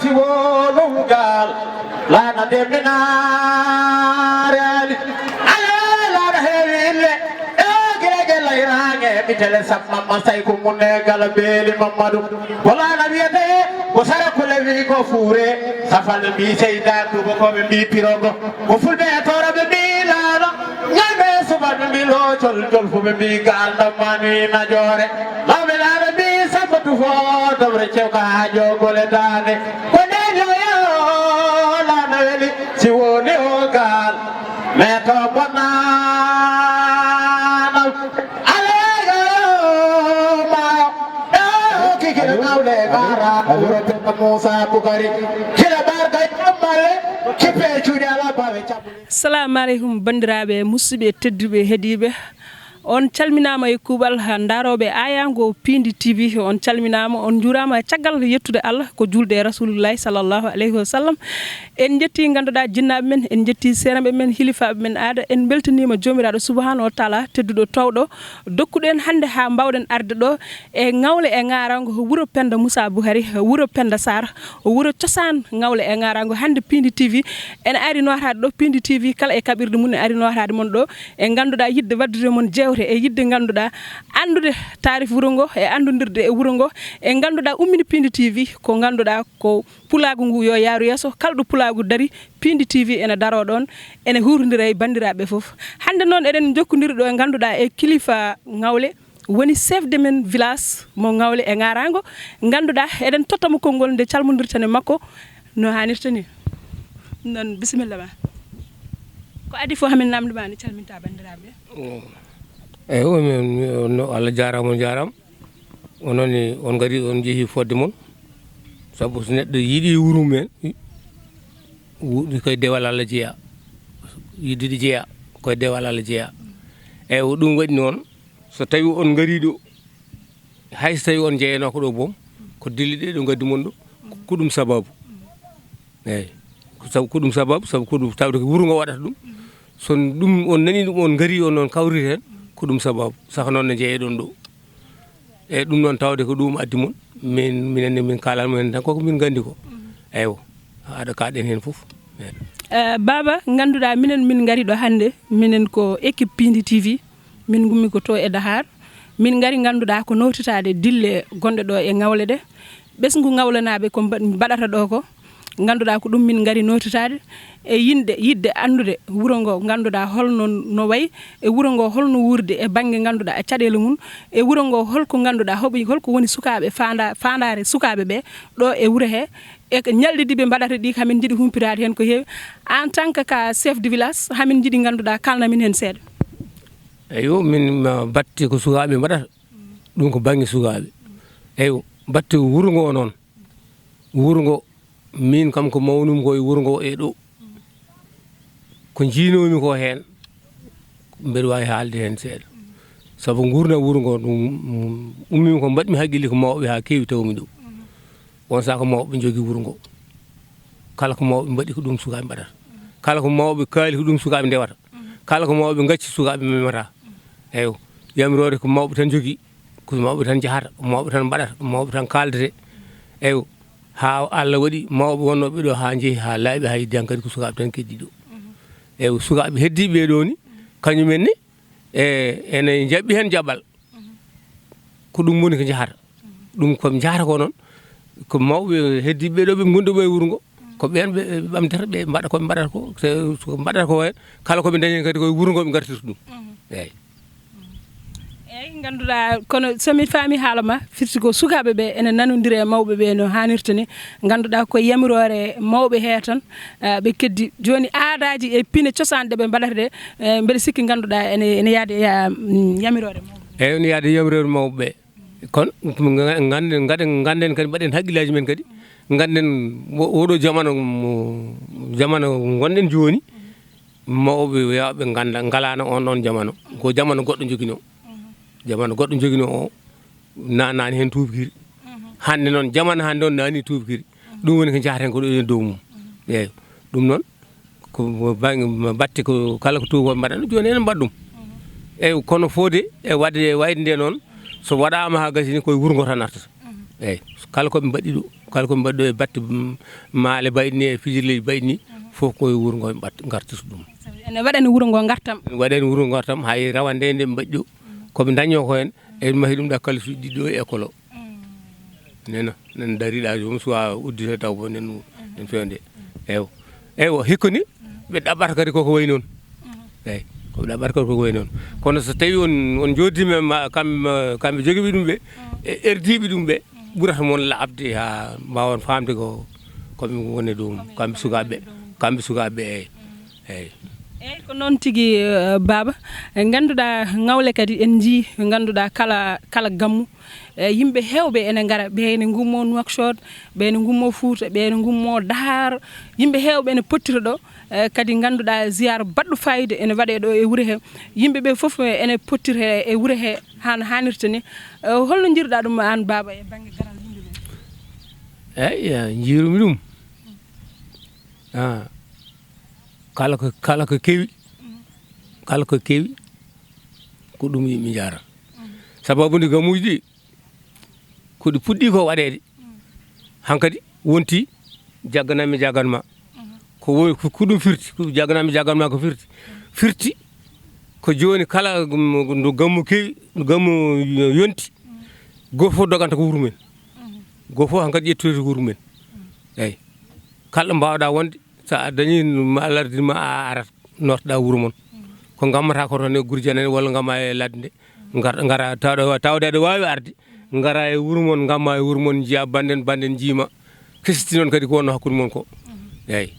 si wolum gal la na deminare ala la hele gege la irange bitele sapma masay ko munne gala beli mamadou wala na wiete ko sara ko lewi ko fure safal bi seyda ko ko be bi pirogo ko fulbe tora be bi la nyame suban bi lo tol tol fu be bi gal damani na jore la be la bi sabatu fo dobre cewka jogole dane ko ne yo la na weli si woni o gal me to bona Nghawle gara Wuro penda Muusaa Bukari kila barga amale kipe chudi ala bawe chapule Assalamu alaikum bandiraɓe musidɓe tedduɓe heediɓe on calminama e kuuɓal daroɓe ayango Piindi TV on calminama on juurama caggal yettude Allah ko julde rasulullahi sallallahu alayhi wa sallam en jetti ganduɗa jinnaɓe men en jetti senaɓe men hilifaɓe men aada en beltanima jomiraɗo subhanahu wa taala tedduɗo tawɗo dokkuɗen hande ha mbawɗen arde ɗo e Nghawle e Ngarango Wuro penda Muusaa Bukari Wuro penda Saar Wuro cosaan Nghawle e Ngarango hande Piindi TV en ari notade ɗo Piindi TV kala e kaɓirɗe mum en ari notade mon ɗo e ganduɗa yidde waddude mon jewte e yidde ganduɗa andude tarif wuro ngo e andodirde e wuro ngo e ganduɗa ummini Piindi TV ko ganduɗa ko pulagu ngu yo yaaru yesso kalɗo pulagu dari Piindi TV ene daro ɗon ene hurdira e bandiraɓe foof hande noon eɗen jokkodiri ɗo e ganduɗa e kilifa Nghawle woni chef de men village mo Nghawle e Ngarango ganduɗa eɗen tottamo konngol nde calmodirtane makko no hannirta ni non bisimilla ma ko adi fo hamin namduma ni calminta bandiraɓe no Allah jarama ononi on gari on jeehi fodde mon sabu so neɗɗo yiiɗi wuro men koye dewal Allah jeeya yidde jeeya koye dewal Allah jeeya eyyi ɗum waɗi noon so tawi on gari ɗo hayso tawi on jeeyano ko ɗo boom ko dille ɗe ɗo gaddi mon ɗo ko ɗum sababu eyyi sabu ko ɗum sababu sabu ko ɗum tawde ko wuro ngo waɗata ɗum so ɗum on nani ɗum on gari on noon kawri hen ko ɗum sababu saka noon ne jeeyaɗon ɗo eyyi ɗum noon tawde ko ɗum addi mon minenne min kalanmo hen tan koko min gandi ko eyyo aɗa kaɗen hen foof baba ganduɗa minen min gari ɗo hande minen ko équipe Piindi TV min gummi ko to e Dahar min gari ganduɗa ko nowtitade dille gonɗe ɗo e Nghawle ɗe ɓesgu Nghawlenaɓe ko mbaɗata ɗo ko ganduɗa ko ɗum min gari notitade e yidde andude wuro ngo ganduɗa holno no wayi e wuro ngo holno wurde e banggue ganduɗa e caɗele mum e wuro ngo holko ganduɗa holko woni sukaɓe fandare sukaɓe ɓe ɗo e wuuro he e ñalɗiɗi ɓe mbaɗata ɗi hamin jiiɗi humpitade hen ko heewi en tant que ka chef de village hamin jiiɗi ganduɗa kalna min hen seeɗa eyo min batte ko sukaɓe mbaɗata ɗum ko banggue sukaɓe eyo batte wuro ngo noon wuro ngo min kam ko mawnumi koye wuro ngo e ɗo ko jiinomi ko hen mbeɗa wawi haalde hen seeɗa saabu gurdam wuro ngo ummimi ko mbaɗmi haqqille ko mawɓe ha kewi tawmi ɗo on saka mawɓe jogui wuro ngo kala ko mawɓe mbaɗi ko ɗum sukaɓe mbaɗata kala ko mawɓe kaali ko ɗum sukaɓe ndewata kala ko mawɓe gacci sukaɓe memata eyyo yamirode ko mawɓe tan jogui ko mawɓe tan jahata ko mawɓe tan mbaɗata ko mawɓe tan kaldete eyyo ha Allah waɗi mawɓe wonnoɓe ɗo ha jeehi ha laaɓi ha yidde kadi ko sukaɓe tan keddi ɗo eyyi sukaɓe heddiɓe ɗo ni kañumen ni ene jaɓɓi hen jaɓɓal ko ɗum woni ko jahata ɗum koɓe jahata ko noon ko mawɓe heddiɓe ɗo ɓe gonɗo e wuro ngo ko ɓen ɓe ɓamtata ɓe mbaɗa koɓe mbaɗata ko ko mbaɗata ko hen kala koɓe dañi kadi koye wuro ngo ɓe gartirta ɗum eyyi eyyi ganduɗa kono somi faami haalama firti ko sukaɓe ɓe ene nanodiri e mawɓe ɓe no hannirta ni ganduɗa ko yamirore mawɓe he tan ɓe keddi joni aadaji e piine cosanɗe ɓe mbaɗata ɗe mbeɗa sikki ganduɗa ene yaade yamirore mawɓe eyyi ene yaade yamirore mawɓe ɓe kono ganden kadi mbaɗen haqqillaji men kadi ganden oɗo jamano gonɗen joni mawɓe yawɓe ganda galano on ɗon jamano ko jamano goɗɗo joguino o nanani hen tubakiri hande noon jamano hande on nani tubakiri ɗum woni ko jahaten ko ɗo e dow mum eyyi ɗum noon ko batte ko kala ko tubakoɓe mbaɗano joni enen mbaɗa ɗum eyyi kono fode e wadde wayde nde noon so waɗama ha gasini koye wuro ngo tan artata eyyi kala koɓe mbaɗi ɗo kala koɓe mbaɗi ɗo e batte maale mbayɗini e fijirleji mbayɗini fof koye wuuro ngo gartirta ɗum ene waɗani wuuro ngo gartam waɗani wuuro ngo gartam hay rawande nde mbaɗi ɗo koɓe daño ko hen e mahi ɗum ɗa kalasuji ɗiɗi ɗo e école o nena nen dariɗa jomum suwa uddita taw bo nen fewde eyyi hikka ni ɓe ɗaɓɓata kadi koko way noon eyyi koɓe ɗaɓɓata kadi koko way noon kono so tawi on jodima kamɓe joguiɓe ɗum ɓe e erdiɓe ɗum ɓe ɓurata moon labde ha mbawon famde koɓe woni ɗum kamɓe sukaɓe eyyi eyyi ko noon tigui Baba ganduɗa Nghawle kadi en jii ganduɗa kala gammu yimɓe hewɓe ene gara ɓe ene gummo Nouakchott ɓe ene gummo Fouta ɓe ene gummo Dar yimɓe hewɓe ene pottira ɗo kadi ganduɗa ziyara baɗɗo fayida ene waɗe ɗo e wuuro he yimɓeɓe foof ene pottira e wuuro he hannirta ni holno jiiruɗa ɗum an Baba e banggue garal yimɓeɓe eyyi jiirumi ɗum kala ko kewi ko ɗum yimɓe jara sababude gamuji ɗi koɗi puɗɗi ko waɗede hankkadi wonti jagganami jagganma ko ɗum firti ko jagganami jagganma ko firti ko joni kala no gammu kewi no gammu yonti goto fof doganta ko wuuro men goto fof hankkadi ƴettoyta ko wuuro men eyyi kala ɗo mbawɗa wonde sa dañi Allah ardinma a arat nortoɗa wuuro mon ko gammata ko toon e Gurdiane walla gamma e ladde nde gara tawde aɗa wawi arde gara e wuuro mon gamma e wuuro mon jiiya banden jiima kesiti noon kadi ko wonno hakkude mon ko eyyi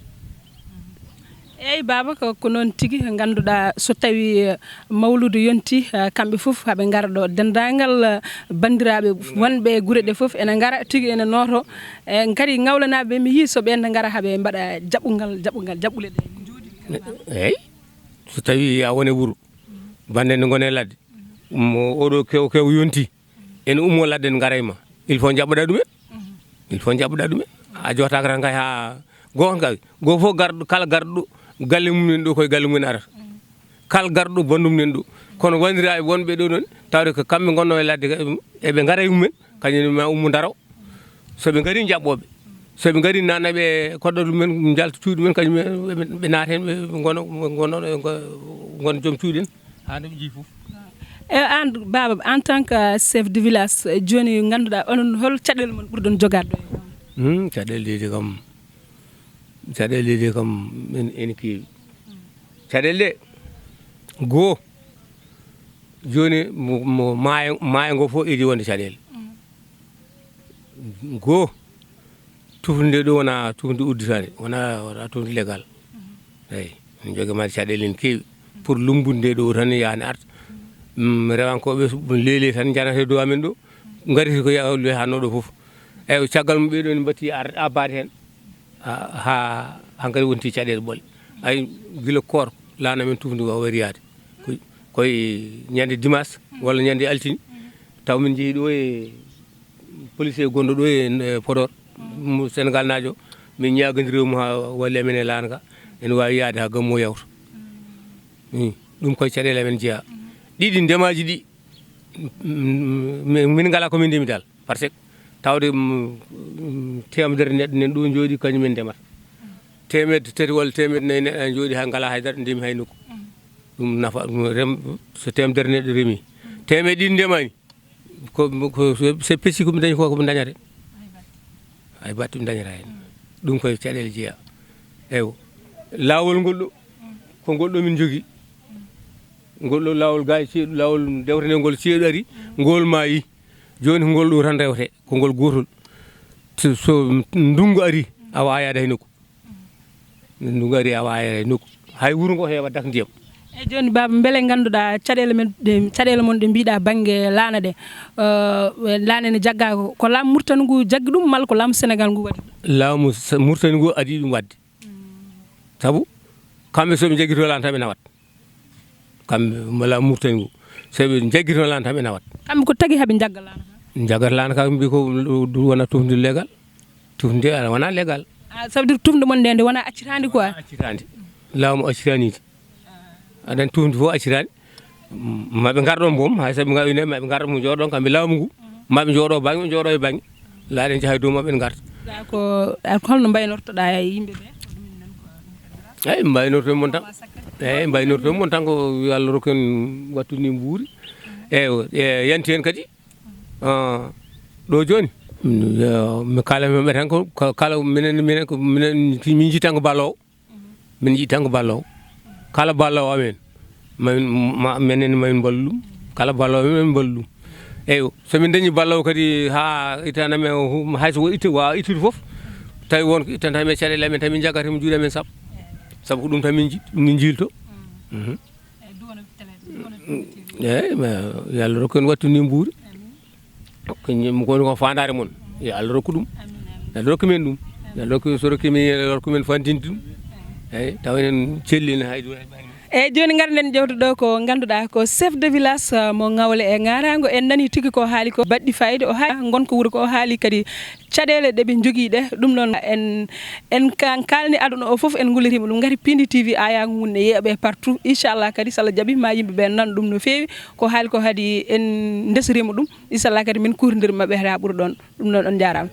Baba ko noon tigui ganduɗa so tawi mawludu yonti kamɓe foof haɓe gara ɗo dendagal bandiraɓe wonɓe guure ɗe foof ene gara tigui ene noto kadi Nghawle naɓe mi yi so ɓenne gara haɓe mbaɗa jaɓɓule ɗe eyyi so tawi a wone wuuro bande nde gone ladde oɗo kew yonti ene ummo ladde ne gara e ma il faut jaɓɓoɗa ɗumen a jotaka tan kay ha gonga kay go fof kala garɗo galle mumen ɗo koye galle mumen arata kala garɗo bandum nen ɗo kono wandiraɓe wonɓe ɗo noon tawde ko kamɓe gonno e ladde eɓe gara e mumen kañum ma ummo daraw soɓe gari jaɓɓoɓe soɓe gari nanaɓe koɗɗoɗo mumen jalta cuuɗi men kañum ɓe naata hen ɓe gona joom cuuɗi en ha ndeɓe jii foof an Baba en tant que chef de village joni ganduɗa onon hol caɗele mon ɓurɗon jogade ɗo caɗele ɗe kam ene kewi caɗele ɗe goho joni mo maayo ngo fof idi wonde caɗele goho tufde ɗo wona tufde udditade wona tufde légal eyyi en joguima caɗele ene kewi pour lumbude ɗo tan yani arta rewankoɓe leeli tan janata dow amen ɗo gariti ko hanno ɗo foof eyyi caggal mum ɓeɗo ne mbatti abbade hen ha hankkadi wonti caɗele ɓoole ay guila koor lana men tufde o wari yaade koye ñande dimanche walla ñande altini taw min jeehi ɗo e policier gonɗo ɗo e Podor Sénégal naajo min ñagodirimo ha walli amen e lana ka ene wawi yaade ha gammu o yawta ɗum koye caɗele amen jeeya ɗiɗi ndemaji ɗi min ngala komin ndemi dal par ce que tawde temedere neɗɗo nen ɗo jooɗi kañumen ndemata temedde tati walla temedde nayyi neɗɗo jooɗi hay ngala haydara ndemi hay nokku ɗum nafa so temedere neɗɗo reemi temedde ɗiɗi ndemani ko so pecci komi dañi ko komi dañate hay batte mi dañata hen ɗum koye caɗele jeeya eyyi lawol ngol ɗo ko ngol ɗo min jogui ngol ɗo lawol ga ceeɗu lawol dewtane ngol ceeɗu ari ngol maayi joni ngol ɗo tan rewte ko ngol gotol so ndungu ari a wawa yaade hay nokku ndungu ari a wawa yaade hay nokku hay wuuro ngo heewa dak ndiyam eyyi joni Baba beele ganduɗa caɗele mon ɗe mbiɗa banggue laana ɗe laana ne jagga ko laamu Mauritanie ngu jaggi ɗum malla ko laamu Sénégal ngu waɗi laamu Mauritanie ngu adi ɗum wadde saabu kamɓe soɓe jaggito laana tan ɓe nawat kamɓe laamu Mauritanie ngu soɓe jaggito laana tan ɓe nawat kamɓe ko tagui haaɓe jagga laana jaggata laana ka mbi ko wona tufde légal tufde wona légal ça veut dire tufde mon nde wona accitandi quoi accitandi laamu accitanide aɗan tufde fof accitani maɓe garɗon boom hay saaɓe gawine maɓe garɗo mo jooɗon kamɓe laamu ngu maɓe jooɗo banggue jooɗo e banggue laaɗen jahay dow maɓɓe en garta ko holno mbaynortoɗa yimɓe ɓe eyyi mbaynorto mon tan eyyi mbaynorto mon tan ko yo Allah rokku en wattu ni mbuuri eyyi yanti hen kadi ɗo joni mi kala maɓɓe tan ko kala minen ko min jii tan ko ballowo min jii tan ko ballowo kala ballowo amen minen mamin ballu ɗum kala ballowo min ballu ɗum eyyi somin dañi ballowo kadi ha itaname hayso itta wawa ittude foof tawi wonko ittanta men caɗele amen tan min jaggata min juuɗe men saabu ko ɗum tan min jilto eyyi yo Allah rokku en wattu ni mbuuri ko fandare moon yo Allah rokku ɗum yo Allah rokku men ɗum yo Allah rokku so rokku men fandinde ɗum eyyi taw enen cellini haydu eyyi joni garden jewtuɗo ko ganduɗa ko chef de village mo Nghawle e Ngarago en nani tigui ko haali ko baɗɗi fayida o haali gonko wuuro ko o haali kadi caɗele ɗeɓe jogui ɗe ɗum noon en kalni aduna o foof en gullitima ɗum gati Piindi TV ayago mum ne yeeɓe partout inchallah kadi so Allah jaaɓi ma yimɓeɓe nan ɗum no fewi ko haali ko haadi en desirima ɗum inchallah kadi min kurdirmaɓe ha ɓuura ɗon ɗum noon on jarama